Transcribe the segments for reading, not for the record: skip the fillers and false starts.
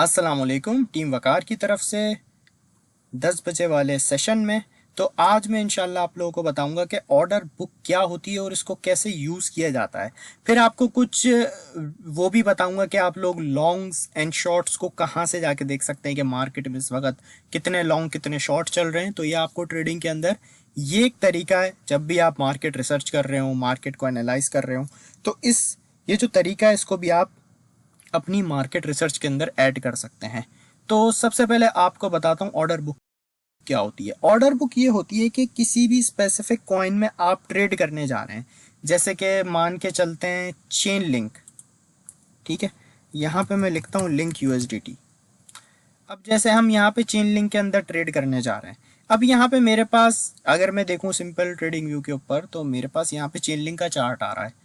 अस्सलामुअलैकुम टीम वकार की तरफ से 10 बजे वाले सेशन में। तो आज मैं इंशाल्लाह आप लोगों को बताऊंगा कि ऑर्डर बुक क्या होती है और इसको कैसे यूज़ किया जाता है। फिर आपको कुछ वो भी बताऊंगा कि आप लोग लॉन्ग्स एंड शॉर्ट्स को कहाँ से जाके देख सकते हैं कि मार्केट में इस वक्त कितने लॉन्ग कितने शॉर्ट चल रहे हैं। तो ये आपको ट्रेडिंग के अंदर ये एक तरीका है, जब भी आप मार्केट रिसर्च कर रहे हो, मार्केट को एनालाइज कर रहे हो, तो ये जो तरीका है इसको भी आप अपनी मार्केट रिसर्च के अंदर ऐड कर सकते हैं। तो सबसे पहले आपको बताता हूँ ऑर्डर बुक क्या होती है। ऑर्डर बुक ये होती है कि किसी भी स्पेसिफिक कॉइन में आप ट्रेड करने जा रहे हैं, जैसे कि मान के चलते हैं चेन लिंक। ठीक है, यहाँ पे मैं लिखता हूँ लिंक यूएसडीटी। अब जैसे हम यहाँ पे चेन लिंक के अंदर ट्रेड करने जा रहे हैं, अब यहाँ पे मेरे पास अगर मैं देखूँ सिंपल ट्रेडिंग व्यू के ऊपर, तो मेरे पास यहाँ पे चेन लिंक का चार्ट आ रहा है।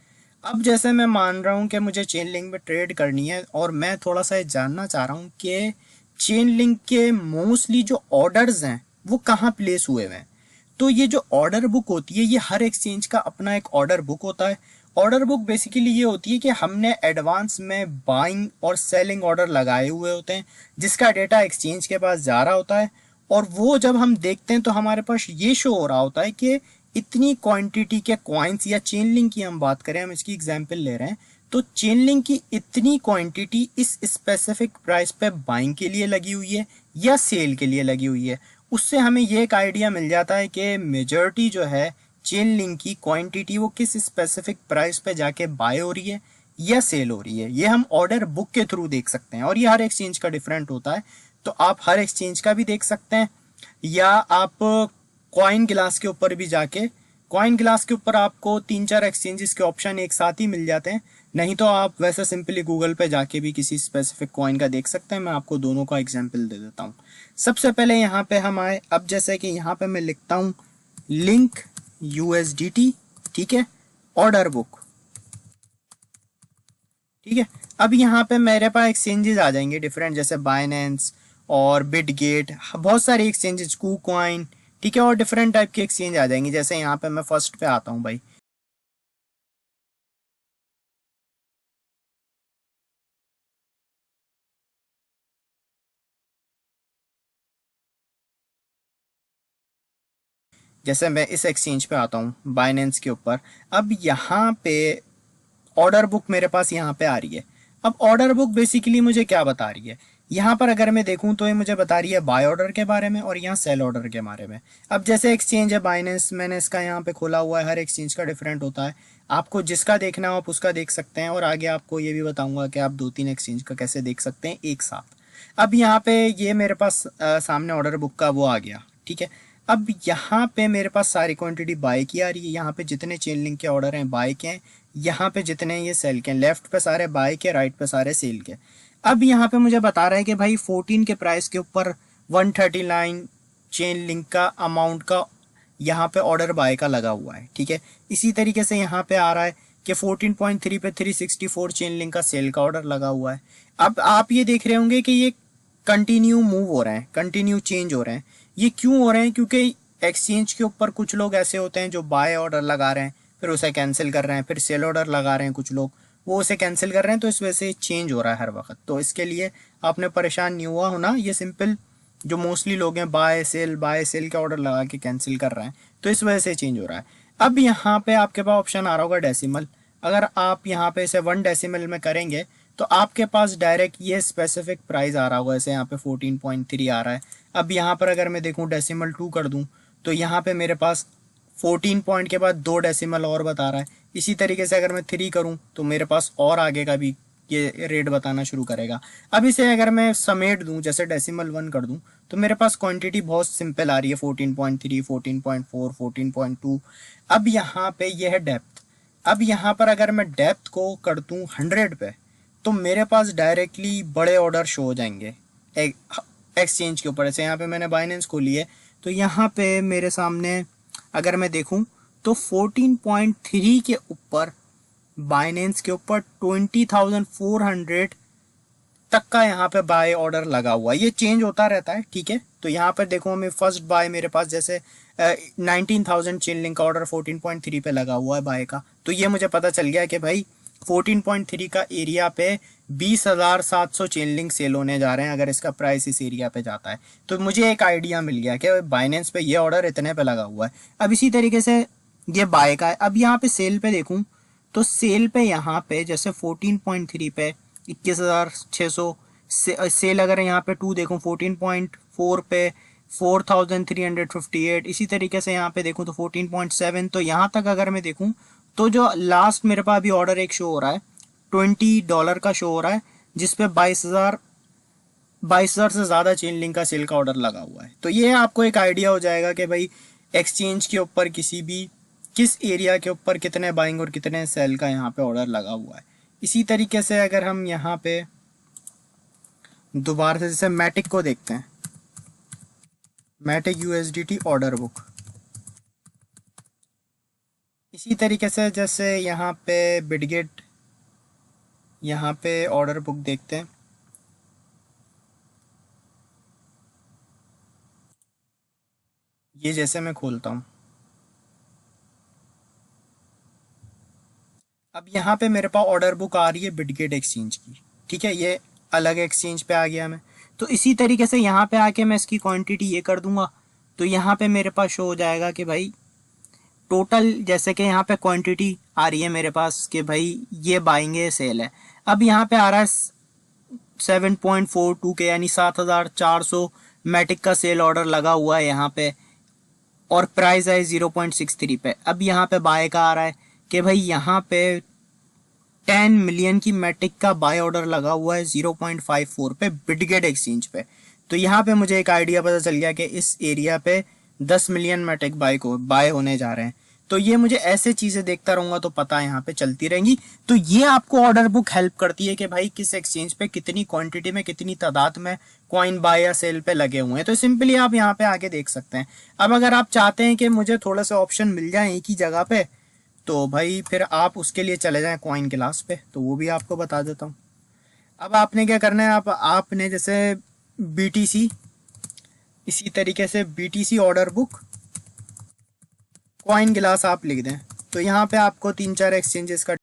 अब जैसे मैं मान रहा हूँ कि मुझे चेन लिंक में ट्रेड करनी है और मैं थोड़ा सा ये जानना चाह रहा हूँ कि चेन लिंक के मोस्टली जो ऑर्डर्स हैं वो कहाँ प्लेस हुए हुए हैं। तो ये जो ऑर्डर बुक होती है, ये हर एक्सचेंज का अपना एक ऑर्डर बुक होता है। ऑर्डर बुक बेसिकली ये होती है कि हमने एडवांस में बाइंग और सेलिंग ऑर्डर लगाए हुए होते हैं, जिसका डेटा एक्सचेंज के पास जा रहा होता है। और वो जब हम देखते हैं तो हमारे पास ये शो हो रहा होता है कि इतनी क्वांटिटी के कॉइन्स, या चेन लिंक की हम बात करें, हम इसकी एग्जांपल ले रहे हैं, तो चेन लिंक की इतनी क्वांटिटी इस स्पेसिफिक प्राइस पे बाइंग के लिए लगी हुई है या सेल के लिए लगी हुई है। उससे हमें ये एक आइडिया मिल जाता है कि मेजॉरिटी जो है चेन लिंक की क्वांटिटी वो किस स्पेसिफिक प्राइस पे जाके बाय हो रही है या सेल हो रही है। ये हम ऑर्डर बुक के थ्रू देख सकते हैं और ये हर एक्सचेंज का डिफरेंट होता है। तो आप हर एक्सचेंज का भी देख सकते हैं, या आप कॉइन ग्लास के ऊपर भी जाके, कॉइन ग्लास के ऊपर आपको 3-4 एक्सचेंजेस के ऑप्शन एक साथ ही मिल जाते हैं। नहीं तो आप वैसे सिंपली गूगल पे जाके भी किसी स्पेसिफिक कॉइन का देख सकते हैं। मैं आपको दोनों का एग्जांपल दे देता हूँ। सबसे पहले यहाँ पे हम आए, अब जैसे कि यहाँ पे मैं लिखता हूँ लिंक यूएसडीटी। ठीक है, ऑर्डर बुक। ठीक है, अब यहाँ पे मेरे पास एक्सचेंजेस आ जाएंगे डिफरेंट, जैसे बाइनेंस और बिटगेट, बहुत सारे एक्सचेंजेस, कूकॉइन। ठीक है, और डिफरेंट टाइप के एक्सचेंज आ जाएंगे। जैसे यहाँ पे मैं फर्स्ट पे आता हूँ भाई, जैसे मैं इस एक्सचेंज पे आता हूँ बाइनेंस के ऊपर। अब यहाँ पे ऑर्डर बुक मेरे पास यहाँ पे आ रही है। अब ऑर्डर बुक बेसिकली मुझे क्या बता रही है, यहाँ पर अगर मैं देखूँ तो ये मुझे बता रही है बाय ऑर्डर के बारे में और यहाँ सेल ऑर्डर के बारे में। अब जैसे एक्सचेंज है बाइनेंस, मैंने इसका यहाँ पे खोला हुआ है, हर एक्सचेंज का डिफरेंट होता है। आपको जिसका देखना हो आप उसका देख सकते हैं, और आगे आपको ये भी बताऊंगा कि आप 2-3 एक्सचेंज का कैसे देख सकते हैं एक साथ। अब यहाँ पे ये मेरे पास सामने ऑर्डर बुक का वो आ गया। ठीक है, अब यहाँ पे मेरे पास सारी क्वांटिटी बाय की आ रही है। यहाँ पे जितने चेन लिंक के ऑर्डर हैं बाय के हैं, यहाँ पे जितने ये सेल के, लेफ्ट पे सारे बाय के, राइट पे सारे सेल के। अब यहाँ पे मुझे बता रहा है कि भाई 14 के प्राइस के ऊपर 139 चेन लिंक का अमाउंट का यहाँ पे ऑर्डर बाय का लगा हुआ है। ठीक है, इसी तरीके से यहाँ पे आ रहा है कि 14.3 पे 364 चेन लिंक का सेल का ऑर्डर लगा हुआ है। अब आप ये देख रहे होंगे कि ये कंटिन्यू मूव हो रहे हैं, कंटिन्यू चेंज हो रहे हैं। ये क्यों हो रहे हैं? क्योंकि एक्सचेंज के ऊपर कुछ लोग ऐसे होते हैं जो बाय ऑर्डर लगा रहे हैं, फिर उसे कैंसिल कर रहे हैं, फिर सेल ऑर्डर लगा रहे हैं कुछ लोग, वो उसे कैंसिल कर रहे हैं। तो इस वजह से चेंज हो रहा है हर वक्त। तो इसके लिए आपने परेशान नहीं हुआ होना, ये सिंपल जो मोस्टली लोग हैं बाय सेल के ऑर्डर लगा के कैंसिल कर रहे हैं, तो इस वजह से चेंज हो रहा है। अब यहाँ पे आपके पास ऑप्शन आ रहा होगा डेसिमल। अगर आप यहाँ पे इसे 1 डेसिमल में करेंगे तो आपके पास डायरेक्ट ये स्पेसिफिक प्राइस आ रहा होगा। जैसे यहाँ पे 14.3 आ रहा है। अब यहाँ पर अगर मैं देखूँ डेसिमल 2 कर दूँ, तो यहाँ पे मेरे पास 14 पॉइंट के बाद 2 डेसिमल और बता रहा है। इसी तरीके से अगर मैं 3 करूँ तो मेरे पास और आगे का भी ये रेट बताना शुरू करेगा। अब इसे अगर मैं समेट दूं, जैसे डेसिमल 1 कर दूं, तो मेरे पास क्वांटिटी बहुत सिंपल आ रही है, 14.3, 14.4, 14.2। अब यहाँ पे ये है डेप्थ। अब यहाँ पर अगर मैं डेप्थ को कर दूं 100 पे, तो मेरे पास डायरेक्टली बड़े ऑर्डर शो हो जाएंगे एक्सचेंज के ऊपर। जैसे यहाँ पे मैंने बाइनेंस खोली है, तो यहाँ पे मेरे सामने अगर मैं देखूं तो 14.3 के ऊपर बाइनेंस के ऊपर 20,400 तक का यहाँ पे बाय ऑर्डर लगा हुआ है। ये चेंज होता रहता है। ठीक है, तो यहाँ पर देखो मैं फर्स्ट बाय मेरे पास जैसे 19,000 चेन लिंक का ऑर्डर 14.3 पे लगा हुआ है बाय का। तो ये मुझे पता चल गया कि भाई 14.3 का एरिया पे 20,700 चेन लिंक सेल होने जा रहे हैं अगर इसका प्राइस इस एरिया पे जाता है। तो मुझे एक आइडिया मिल गया कि बाइनेंस पे ये ऑर्डर इतने पे लगा हुआ है। अब इसी तरीके से ये बाय का है। अब यहाँ पे सेल पे देखूं तो सेल पे यहाँ पे जैसे 14.3 पे 21,600 सेल, अगर यहाँ पे 2 देखूं 14.4 पे 4,358, इसी तरीके से यहाँ पे देखूं तो 14.7। तो यहाँ तक अगर मैं देखूं तो जो लास्ट मेरे पास अभी ऑर्डर एक शो हो रहा है $20 का शो हो रहा है, जिसपे 22,000 से ज़्यादा चेन लिंक का सेल का ऑर्डर लगा हुआ है। तो ये आपको एक आइडिया हो जाएगा कि भाई एक्सचेंज के ऊपर किसी भी किस एरिया के ऊपर कितने बाइंग और कितने सेल का यहाँ पे ऑर्डर लगा हुआ है। इसी तरीके से अगर हम यहाँ पे दोबारा से जैसे मैटिक को देखते हैं, मैटिक यूएसडीटी ऑर्डर बुक, इसी तरीके से जैसे यहाँ पे बिटगेट, यहाँ पे ऑर्डर बुक देखते हैं। ये जैसे मैं खोलता हूँ, अब यहाँ पे मेरे पास ऑर्डर बुक आ रही है बिटगेट एक्सचेंज की, ठीक है, ये अलग एक्सचेंज पे आ गया मैं। तो इसी तरीके से यहाँ पे आके मैं इसकी क्वांटिटी ये कर दूंगा, तो यहाँ पे मेरे पास शो हो जाएगा कि भाई टोटल, जैसे कि यहाँ पे क्वांटिटी आ रही है मेरे पास कि भाई ये बाइंग है सेल है। अब यहाँ पे आ रहा है 7.42 के यानी 7,400 मैटिक का सेल ऑर्डर लगा हुआ है यहाँ पे, और प्राइस है 0.63 पे। अब यहाँ पे बाय का आ रहा है कि भाई यहाँ पे 10 मिलियन की मैटिक का बाय ऑर्डर लगा हुआ है 0.54 पे बिटगेट एक्सचेंज पे। तो यहाँ पे मुझे एक आइडिया पता चल गया कि इस एरिया पे 10 मिलियन मैटिक बाय होने जा रहे हैं। तो ये मुझे ऐसे चीजें देखता रहूंगा तो पता यहाँ पे चलती रहेंगी। तो ये आपको ऑर्डर बुक हेल्प करती है कि भाई किस एक्सचेंज पे कितनी क्वांटिटी में कितनी तादाद में कॉइन बाय या सेल पे लगे हुए हैं। तो सिंपली आप यहाँ पे आके देख सकते हैं। अब अगर आप चाहते हैं कि मुझे थोड़ा सा ऑप्शन मिल जाए एक ही जगह पे, तो भाई फिर आप उसके लिए चले जाएं कॉइन क्लास पे, तो वो भी आपको बता देता हूँ। अब आपने क्या करना है, आपने जैसे बीटीसी, इसी तरीके से BTC order book coin glass आप लिख दें, तो यहाँ पे आपको 3-4 एक्सचेंजेस का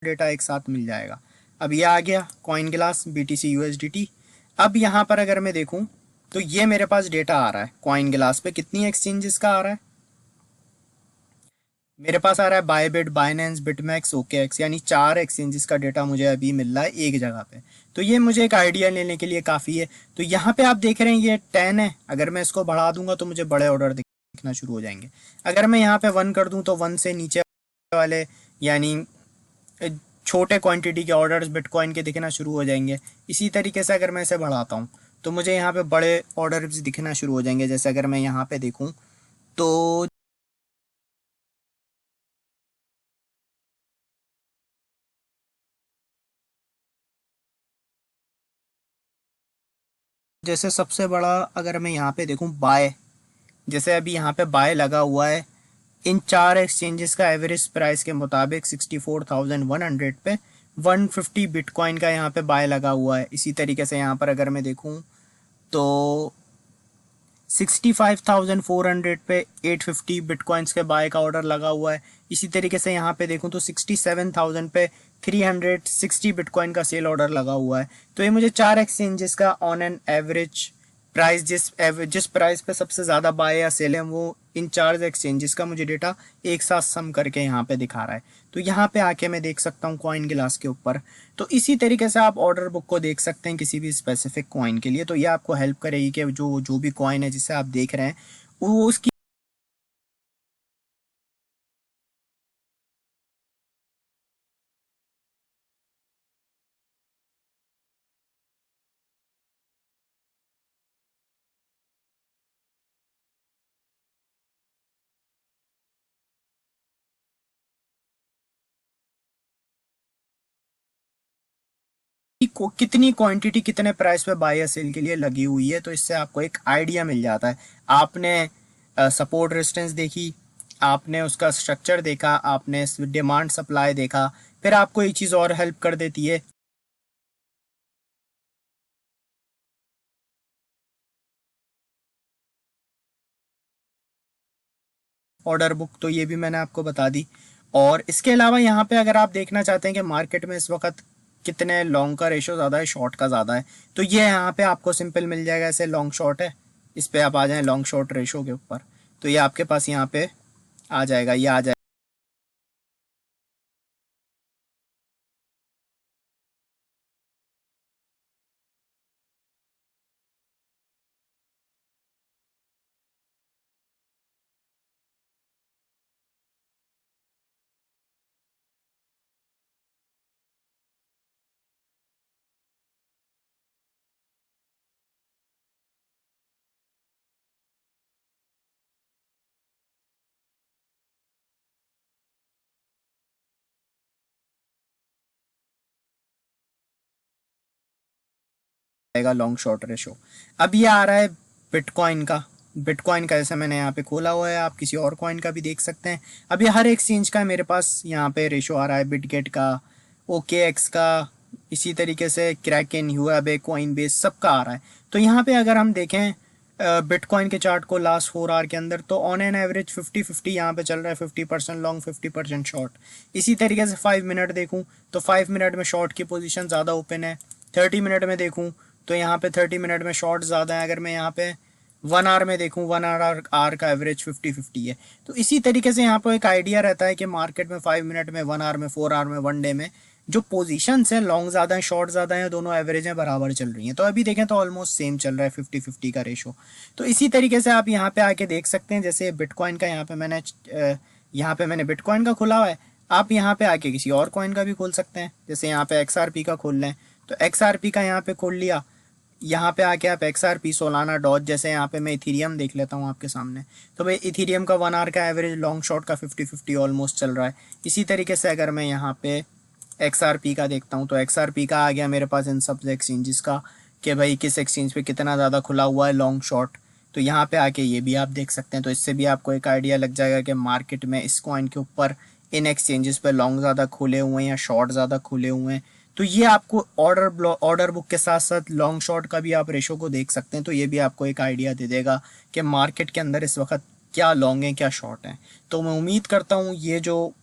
डेटा एक साथ मिल जाएगा। अब ये आ गया कॉइन ग्लास बीटीसी यूएसडीटी। अब यहाँ पर अगर मैं देखूं तो ये मेरे पास डेटा आ रहा है कॉइन ग्लास पे कितनी एक्सचेंजेस का आ रहा है। मेरे पास आ रहा है बायबिट, बाइनेंस, बिटमैक्स, ओकेएक्स, यानी 4 एक्सचेंजेस का डेटा मुझे अभी मिल रहा है एक जगह पे। तो ये मुझे एक आइडिया लेने के लिए काफ़ी है। तो यहाँ पे आप देख रहे हैं ये 10 है, अगर मैं इसको बढ़ा दूंगा तो मुझे बड़े ऑर्डर दिखना शुरू हो जाएंगे। अगर मैं यहाँ पे 1 कर दूँ तो 1 से नीचे वाले यानी छोटे क्वांटिटी के ऑर्डर्स बिटकॉइन के दिखना शुरू हो जाएंगे। इसी तरीके से अगर मैं इसे बढ़ाता हूँ तो मुझे यहाँ पे बड़े ऑर्डर्स दिखना शुरू हो जाएंगे। जैसे अगर मैं यहाँ पे देखूँ तो जैसे सबसे बड़ा अगर मैं यहाँ पे देखूँ बाय, जैसे अभी यहाँ पे बाय लगा हुआ है इन 4 एक्सचेंजेस का एवरेज प्राइस के मुताबिक 64,100 पे 150 बिटकॉइन का यहाँ पे बाय लगा हुआ है। इसी तरीके से यहाँ पर अगर मैं देखूँ तो 65,400 पे 850 बिटकॉइंस के बाय का ऑर्डर लगा हुआ है। इसी तरीके से यहाँ पे देखूँ तो 67,000 पे 360 बिटकॉइन का सेल ऑर्डर लगा हुआ है। तो ये मुझे 4 एक्सचेंजेस का ऑन एन एवरेज प्राइस, जिस प्राइस पे सबसे ज़्यादा बाय या सेल है, वो इन 4 एक्सचेंजेस का मुझे डेटा एक साथ सम करके यहाँ पे दिखा रहा है। तो यहाँ पे आके मैं देख सकता हूँ कॉइन ग्लास के ऊपर। तो इसी तरीके से आप ऑर्डर बुक को देख सकते हैं किसी भी स्पेसिफिक कॉइन के लिए। तो ये आपको हेल्प करेगी कि जो जो भी कॉइन है जिसे आप देख रहे हैं वो उसकी कितनी क्वांटिटी कितने प्राइस पे बाय या सेल के लिए लगी हुई है। तो इससे आपको एक आइडिया मिल जाता है। आपने सपोर्ट रेजिस्टेंस देखी, आपने उसका स्ट्रक्चर देखा, आपने डिमांड सप्लाई देखा, फिर आपको एक चीज़ और हेल्प कर देती है ऑर्डर बुक। तो ये भी मैंने आपको बता दी। और इसके अलावा यहाँ पे अगर आप देखना चाहते हैं कि मार्केट में इस वक्त कितने लॉन्ग का रेशो ज़्यादा है, शॉर्ट का ज़्यादा है, तो ये यहाँ पे आपको सिंपल मिल जाएगा। ऐसे लॉन्ग शॉर्ट है, इस पे आप आ जाएं लॉन्ग शॉर्ट रेशो के ऊपर, तो ये आपके पास यहाँ पे आ जाएगा, ये आ जाएगा लॉन्ग शॉर्ट रेशो। अब ये आ रहा है बिटकॉइन का। बिटकॉइन का जैसे मैंने यहाँ पे खोला हुआ है, आप किसी और कॉइन का भी देख सकते हैं। अब ये हर एक्सचेंज का मेरे पास यहाँ पे रेशो आ रहा है, बिटगेट का, OKX का, इसी तरीके से क्रैकन, ह्यूएबे, कॉइन बेस, सबका आ रहा है। तो यहाँ पे अगर हम देखें बिटकॉइन के चार्ट को लास्ट 4 आवर के अंदर, तो ऑन एन एवरेज 50-50 यहाँ पे चल रहा है, 50% लॉन्ग 50% शॉर्ट। इसी तरीके से 5 मिनट देखूँ तो 5 मिनट में शॉर्ट की पोजीशन ज़्यादा ओपन है। 30 मिनट में देखूँ तो यहाँ पे 30 मिनट में शॉर्ट ज़्यादा है। अगर मैं यहाँ पे 1 आवर में देखूँ, 1 आवर का एवरेज 50-50 है। तो इसी तरीके से यहाँ पर एक आइडिया रहता है कि मार्केट में 5 मिनट में, 1 आवर में, 4 आवर में, 1 डे में जो पोजीशंस हैं, लॉन्ग ज़्यादा है, शॉर्ट ज़्यादा है, दोनों एवरेज बराबर चल रही हैं। तो अभी देखें तो ऑलमोस्ट सेम चल रहा है, 50-50 का रेशो। तो इसी तरीके से आप यहाँ पे आके देख सकते हैं। जैसे बिटकॉइन का यहाँ पे मैंने बिटकॉइन का खोला हुआ है, आप यहाँ पे आके किसी और कॉइन का भी खोल सकते हैं। जैसे यहाँ पे XRP का खोल लें, तो XRP का यहाँ पे खोल लिया। यहाँ पे आके आप XRP, सोलाना, डॉज, जैसे यहाँ पे मैं इथीरियम देख लेता हूँ आपके सामने, तो भाई इथीरियम का 1 आवर का एवरेज लॉन्ग शॉर्ट का 50-50 ऑलमोस्ट चल रहा है। इसी तरीके से अगर मैं यहाँ पे XRP का देखता हूँ, तो XRP का आ गया मेरे पास इन सब एक्सचेंजेस का कि भाई किस एक्सचेंज पे कितना ज़्यादा खुला हुआ है लॉन्ग शॉर्ट। तो यहाँ पे आके ये भी आप देख सकते हैं। तो इससे भी आपको एक आइडिया लग जाएगा कि मार्केट में इस कॉइन के ऊपर इन एक्सचेंजेस पे लॉन्ग ज़्यादा खुले हुए हैं या शॉर्ट ज़्यादा खुले हुए हैं। तो ये आपको ऑर्डर बुक के साथ साथ लॉन्ग शॉर्ट का भी आप रेशो को देख सकते हैं। तो ये भी आपको एक आइडिया दे देगा कि मार्केट के अंदर इस वक्त क्या लॉन्ग है, क्या शॉर्ट है। तो मैं उम्मीद करता हूँ ये जो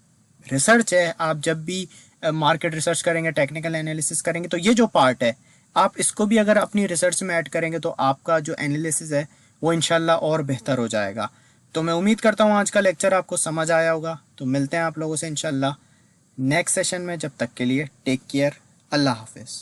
रिसर्च है, आप जब भी मार्केट रिसर्च करेंगे, टेक्निकल एनालिसिस करेंगे, तो ये जो पार्ट है आप इसको भी अगर अपनी रिसर्च में ऐड करेंगे तो आपका जो एनालिसिस है वो इंशाल्लाह और बेहतर हो जाएगा। तो मैं उम्मीद करता हूँ आज का लेक्चर आपको समझ आया होगा। तो मिलते हैं आप लोगों से इंशाल्लाह नेक्स्ट सेशन में। जब तक के लिए टेक केयर, अल्लाह हाफिज़।